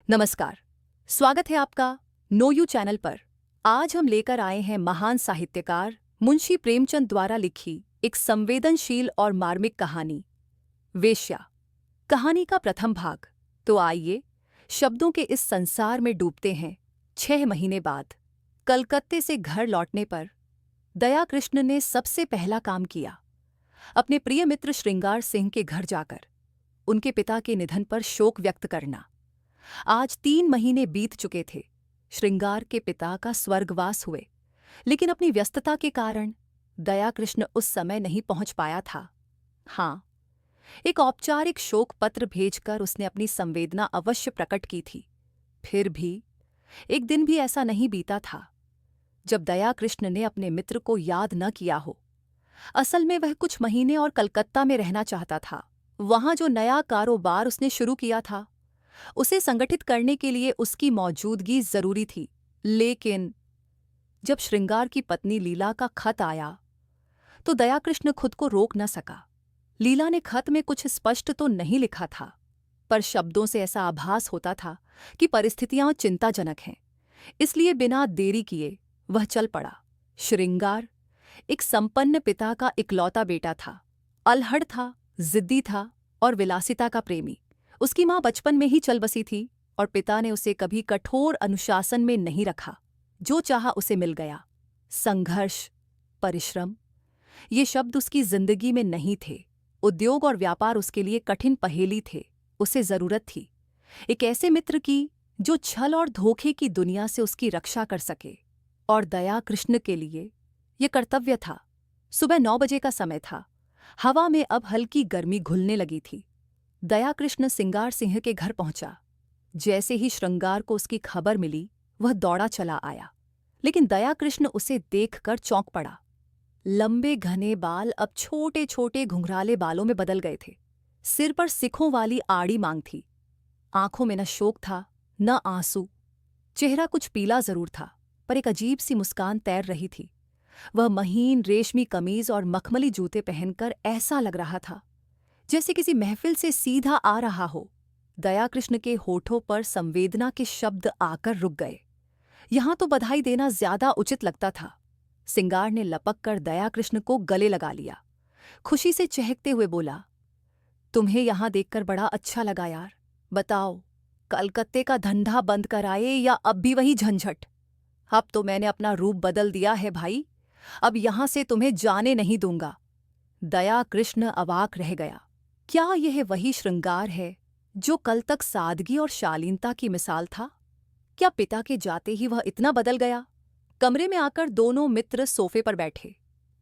नमस्कार। स्वागत है आपका नो यू चैनल पर। आज हम लेकर आए हैं महान साहित्यकार मुंशी प्रेमचंद द्वारा लिखी एक संवेदनशील और मार्मिक कहानी, वेश्या। कहानी का प्रथम भाग। तो आइए शब्दों के इस संसार में डूबते हैं। 6 महीने बाद कलकत्ते से घर लौटने पर दया कृष्ण ने सबसे पहला काम किया, अपने प्रिय मित्र श्रृंगार सिंह के घर जाकर उनके पिता के निधन पर शोक व्यक्त करना। आज 3 महीने बीत चुके थे। श्रृंगार के पिता का स्वर्गवास हुए, लेकिन अपनी व्यस्तता के कारण दया कृष्ण उस समय नहीं पहुंच पाया था। हाँ, एक औपचारिक शोक पत्र भेजकर उसने अपनी संवेदना अवश्य प्रकट की थी। फिर भी एक दिन भी ऐसा नहीं बीता था जब दया कृष्ण ने अपने मित्र को याद न किया हो। असल में वह कुछ महीने और कलकत्ता में रहना चाहता था। वहां जो नया कारोबार उसने शुरू किया था, उसे संगठित करने के लिए उसकी मौजूदगी जरूरी थी। लेकिन जब श्रृंगार की पत्नी लीला का खत आया तो दयाकृष्ण खुद को रोक न सका। लीला ने खत में कुछ स्पष्ट तो नहीं लिखा था, पर शब्दों से ऐसा आभास होता था कि परिस्थितियां चिंताजनक हैं। इसलिए बिना देरी किए वह चल पड़ा। श्रृंगार एक संपन्न पिता का इकलौता बेटा था। अल्हड़ था, जिद्दी था और विलासिता का प्रेमी। उसकी मां बचपन में ही चल बसी थी और पिता ने उसे कभी कठोर अनुशासन में नहीं रखा। जो चाहा उसे मिल गया। संघर्ष, परिश्रम, ये शब्द उसकी जिंदगी में नहीं थे। उद्योग और व्यापार उसके लिए कठिन पहेली थे। उसे जरूरत थी एक ऐसे मित्र की जो छल और धोखे की दुनिया से उसकी रक्षा कर सके। और दया कृष्ण के लिए यह कर्तव्य था। सुबह 9 बजे का समय था। हवा में अब हल्की गर्मी घुलने लगी थी। दया कृष्ण श्रृंगार सिंह के घर पहुंचा। जैसे ही श्रृंगार को उसकी खबर मिली, वह दौड़ा चला आया। लेकिन दया कृष्ण उसे देखकर चौंक पड़ा। लंबे घने बाल अब छोटे छोटे घुंघराले बालों में बदल गए थे। सिर पर सिखों वाली आड़ी मांग थी। आंखों में न शोक था न आंसू। चेहरा कुछ पीला जरूर था, पर एक अजीब सी मुस्कान तैर रही थी। वह महीन रेशमी कमीज और मखमली जूते पहनकर ऐसा लग रहा था जैसे किसी महफिल से सीधा आ रहा हो। दयाकृष्ण के होठों पर संवेदना के शब्द आकर रुक गए। यहां तो बधाई देना ज्यादा उचित लगता था। सिंगार ने लपक कर दयाकृष्ण को गले लगा लिया। खुशी से चहकते हुए बोला, तुम्हें यहां देखकर बड़ा अच्छा लगा यार। बताओ, कलकत्ते का धंधा बंद कराए या अब भी वही झंझट? अब तो मैंने अपना रूप बदल दिया है भाई। अब यहां से तुम्हें जाने नहीं दूंगा। दयाकृष्ण अवाक रह गया। क्या यह वही श्रृंगार है जो कल तक सादगी और शालीनता की मिसाल था? क्या पिता के जाते ही वह इतना बदल गया? कमरे में आकर दोनों मित्र सोफे पर बैठे।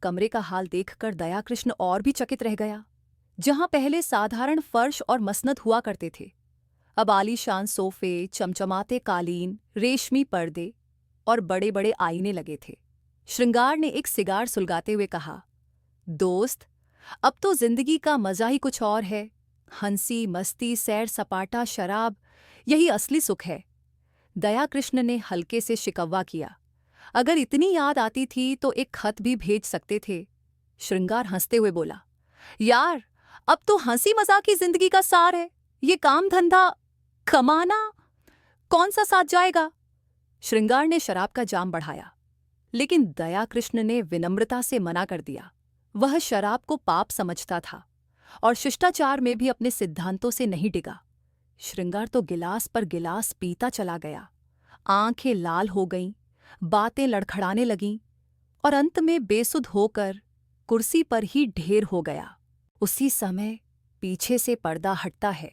कमरे का हाल देखकर दयाकृष्ण और भी चकित रह गया। जहां पहले साधारण फर्श और मसनद हुआ करते थे, अब आलीशान सोफे, चमचमाते कालीन, रेशमी पर्दे और बड़े बड़े आईने लगे थे। श्रृंगार ने एक सिगार सुलगाते हुए कहा, दोस्त, अब तो जिंदगी का मजा ही कुछ और है। हंसी मस्ती, सैर सपाटा, शराब, यही असली सुख है। दयाकृष्ण ने हल्के से शिकवा किया, अगर इतनी याद आती थी तो एक खत भी भेज सकते थे। श्रृंगार हंसते हुए बोला, यार, अब तो हंसी मजाक की जिंदगी का सार है। ये काम धंधा कमाना कौन सा साथ जाएगा? श्रृंगार ने शराब का जाम बढ़ाया, लेकिन दयाकृष्ण ने विनम्रता से मना कर दिया। वह शराब को पाप समझता था और शिष्टाचार में भी अपने सिद्धांतों से नहीं डिगा। श्रृंगार तो गिलास पर गिलास पीता चला गया। आंखें लाल हो गईं, बातें लड़खड़ाने लगीं और अंत में बेसुध होकर कुर्सी पर ही ढेर हो गया। उसी समय पीछे से पर्दा हटता है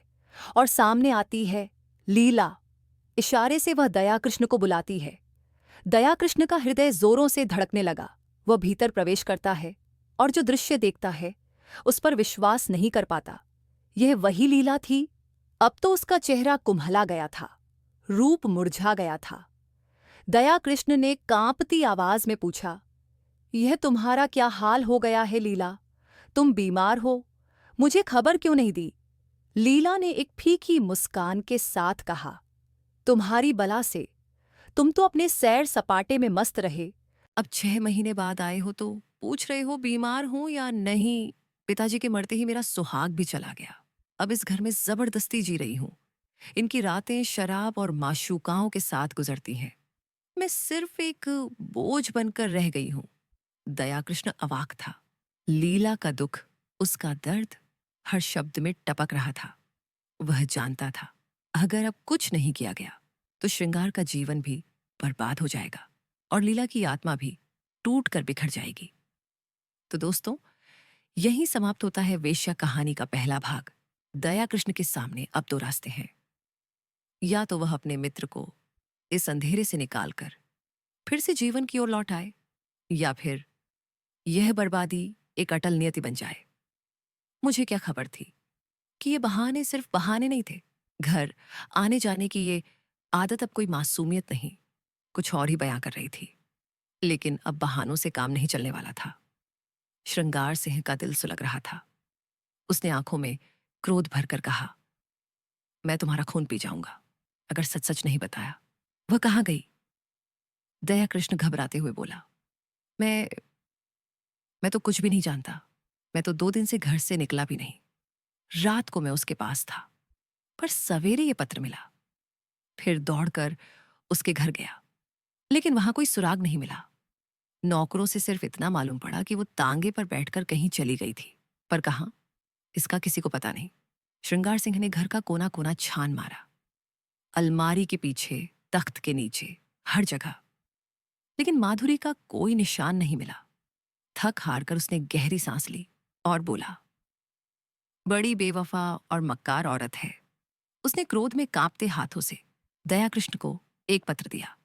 और सामने आती है लीला। इशारे से वह दयाकृष्ण को बुलाती है। दयाकृष्ण का हृदय जोरों से धड़कने लगा। वह भीतर प्रवेश करता है और जो दृश्य देखता है उस पर विश्वास नहीं कर पाता। यह वही लीला थी। अब तो उसका चेहरा कुम्हला गया था, रूप मुरझा गया था। दयाकृष्ण ने कांपती आवाज में पूछा, यह तुम्हारा क्या हाल हो गया है लीला? तुम बीमार हो? मुझे खबर क्यों नहीं दी? लीला ने एक फीकी मुस्कान के साथ कहा, तुम्हारी बला से। तुम तो अपने सैर सपाटे में मस्त रहे। अब 6 महीने बाद आए हो तो पूछ रहे हो बीमार हूं या नहीं। पिताजी के मरते ही मेरा सुहाग भी चला गया। अब इस घर में जबरदस्ती जी रही हूं। इनकी रातें शराब और माशूकाओं के साथ गुजरती हैं। मैं सिर्फ एक बोझ बनकर रह गई हूं। दयाकृष्ण अवाक था। लीला का दुख, उसका दर्द हर शब्द में टपक रहा था। वह जानता था, अगर अब कुछ नहीं किया गया तो श्रृंगार का जीवन भी बर्बाद हो जाएगा और लीला की आत्मा भी टूट कर बिखर जाएगी। तो दोस्तों, यहीं समाप्त होता है वेश्या कहानी का पहला भाग। दयाकृष्ण के सामने अब दो रास्ते हैं। या तो वह अपने मित्र को इस अंधेरे से निकालकर फिर से जीवन की ओर लौट आए, या फिर यह बर्बादी एक अटल नियति बन जाए। मुझे क्या खबर थी कि ये बहाने सिर्फ बहाने नहीं थे। घर आने जाने की ये आदत अब कोई मासूमियत नहीं, कुछ और ही बयां कर रही थी। लेकिन अब बहानों से काम नहीं चलने वाला था। श्रृंगार सिंह का दिल सुलग रहा था। उसने आंखों में क्रोध भरकर कहा, मैं तुम्हारा खून पी जाऊंगा अगर सच सच नहीं बताया। वह कहाँ गई? दयाकृष्ण घबराते हुए बोला, मैं मैं तो कुछ भी नहीं जानता। मैं तो 2 दिन से घर से निकला भी नहीं। रात को मैं उसके पास था, पर सवेरे ये पत्र मिला। फिर दौड़कर उसके घर गया, लेकिन वहां कोई सुराग नहीं मिला। नौकरों से सिर्फ इतना मालूम पड़ा कि वो तांगे पर बैठकर कहीं चली गई थी, पर कहाँ, इसका किसी को पता नहीं। श्रृंगार सिंह ने घर का कोना कोना छान मारा, अलमारी के पीछे, तख्त के नीचे, हर जगह, लेकिन माधुरी का कोई निशान नहीं मिला। थक हार कर उसने गहरी सांस ली और बोला, बड़ी बेवफा और मक्कार औरत है। उसने क्रोध में कांपते हाथों से दयाकृष्ण को एक पत्र दिया।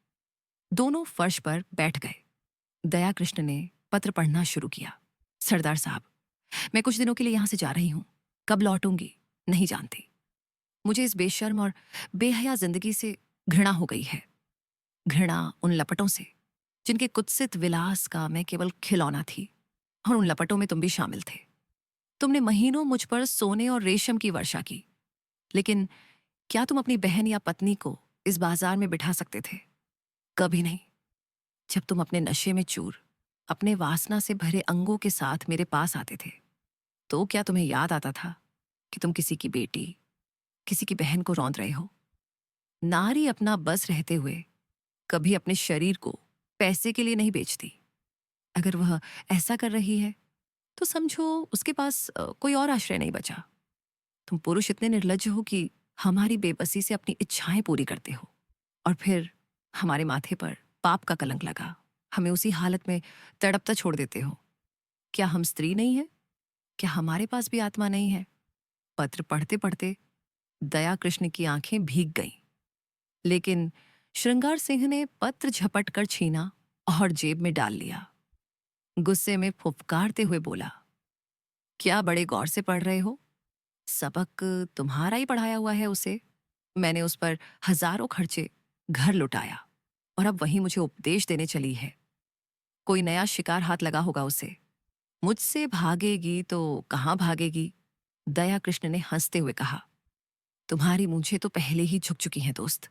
दोनों फर्श पर बैठ गए। दयाकृष्ण ने पत्र पढ़ना शुरू किया। सरदार साहब, मैं कुछ दिनों के लिए यहां से जा रही हूं। कब लौटूंगी नहीं जानती। मुझे इस बेशर्म और बेहया जिंदगी से घृणा हो गई है। घृणा उन लपटों से जिनके कुत्सित विलास का मैं केवल खिलौना थी, और उन लपटों में तुम भी शामिल थे। तुमने महीनों मुझ पर सोने और रेशम की वर्षा की, लेकिन क्या तुम अपनी बहन या पत्नी को इस बाजार में बिठा सकते थे? कभी नहीं। जब तुम अपने नशे में चूर, अपने वासना से भरे अंगों के साथ मेरे पास आते थे, तो क्या तुम्हें याद आता था कि तुम किसी की बेटी, किसी की बहन को रौंद रहे हो? नारी अपना बस रहते हुए कभी अपने शरीर को पैसे के लिए नहीं बेचती। अगर वह ऐसा कर रही है तो समझो उसके पास कोई और आश्रय नहीं बचा। तुम पुरुष इतने निर्लज्ज हो कि हमारी बेबसी से अपनी इच्छाएं पूरी करते हो, और फिर हमारे माथे पर पाप का कलंक लगा, हमें उसी हालत में तड़पता छोड़ देते हो। क्या हम स्त्री नहीं है? क्या हमारे पास भी आत्मा नहीं है? पत्र पढ़ते पढ़ते दयाकृष्ण की आंखें भीग गईं, लेकिन श्रृंगार सिंह ने पत्र झपट कर छीना और जेब में डाल लिया। गुस्से में फुफकारते हुए बोला, क्या बड़े गौर से पढ़ रहे हो? सबक तुम्हारा ही पढ़ाया हुआ है उसे। मैंने उस पर हजारों खर्चे, घर लुटाया, और अब वही मुझे उपदेश देने चली है। कोई नया शिकार हाथ लगा होगा उसे। मुझसे भागेगी तो कहाँ भागेगी? दयाकृष्ण ने हंसते हुए कहा, तुम्हारी मूंछें तो पहले ही झुक चुकी हैं दोस्त।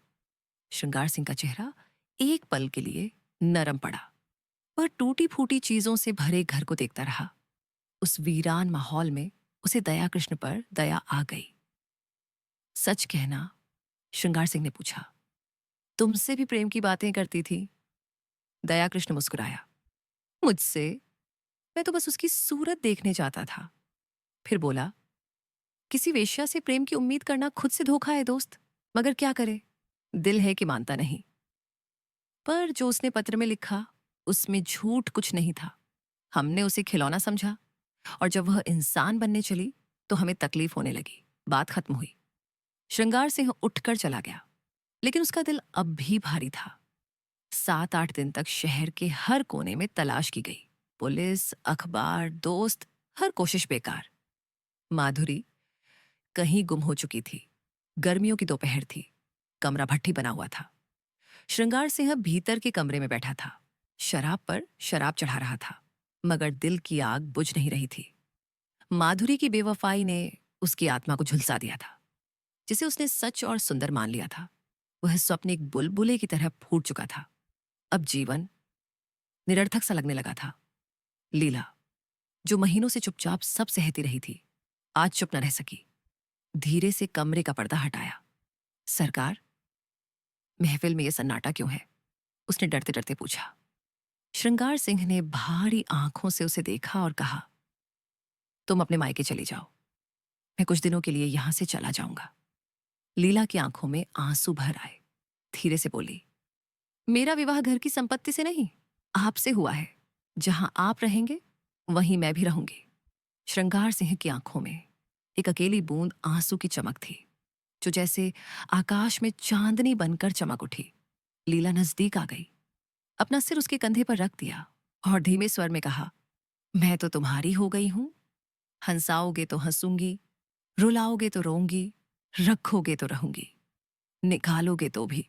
श्रृंगार सिंह का चेहरा एक पल के लिए नरम पड़ा। वह टूटी फूटी चीजों से भरे घर को देखता रहा। उस वीरान माहौल में उसे दयाकृष्ण पर दया आ गई। सच कहना? श्रृंगार सिंह ने पूछा। तुमसे भी प्रेम की बातें करती थी? दयाकृष्ण मुस्कुराया। मुझसे? मैं तो बस उसकी सूरत देखने जाता था। फिर बोला, किसी वेश्या से प्रेम की उम्मीद करना खुद से धोखा है दोस्त, मगर क्या करे, दिल है कि मानता नहीं। पर जो उसने पत्र में लिखा, उसमें झूठ कुछ नहीं था। हमने उसे खिलौना समझा, और जब वह इंसान बनने चली तो हमें तकलीफ होने लगी। बात खत्म हुई। श्रृंगार सिंह उठकर चला गया, लेकिन उसका दिल अब भी भारी था। 7-8 दिन तक शहर के हर कोने में तलाश की गई। पुलिस, अखबार, दोस्त, हर कोशिश बेकार। माधुरी कहीं गुम हो चुकी थी। गर्मियों की दोपहर थी। कमरा भट्ठी बना हुआ था। श्रृंगार सिंह भीतर के कमरे में बैठा था। शराब पर शराब चढ़ा रहा था, मगर दिल की आग बुझ नहीं रही थी। माधुरी की बेवफाई ने उसकी आत्मा को झुलसा दिया था। जिसे उसने सच और सुंदर मान लिया था, वह स्वप्न एक बुलबुले की तरह फूट चुका था। अब जीवन निरर्थक सा लगने लगा था। लीला, जो महीनों से चुपचाप सब सहती रही थी, आज चुप न रह सकी। धीरे से कमरे का पर्दा हटाया। सरकार, महफिल में ये सन्नाटा क्यों है? उसने डरते डरते पूछा। श्रृंगार सिंह ने भारी आंखों से उसे देखा और कहा, तुम अपने मायके चली जाओ, मैं कुछ दिनों के लिए यहां से चला जाऊंगा। लीला की आंखों में आंसू भर आए। धीरे से बोली, मेरा विवाह घर की संपत्ति से नहीं, आपसे हुआ है। जहां आप रहेंगे वहीं मैं भी रहूंगी। श्रृंगार सिंह की आंखों में एक अकेली बूंद आंसू की चमक थी, जो जैसे आकाश में चांदनी बनकर चमक उठी। लीला नजदीक आ गई, अपना सिर उसके कंधे पर रख दिया और धीमे स्वर में कहा, मैं तो तुम्हारी हो गई हूं। हंसाओगे तो हंसूंगी, रुलाओगे तो रोऊंगी, रखोगे तो रहूंगी, निकालोगे तो भी।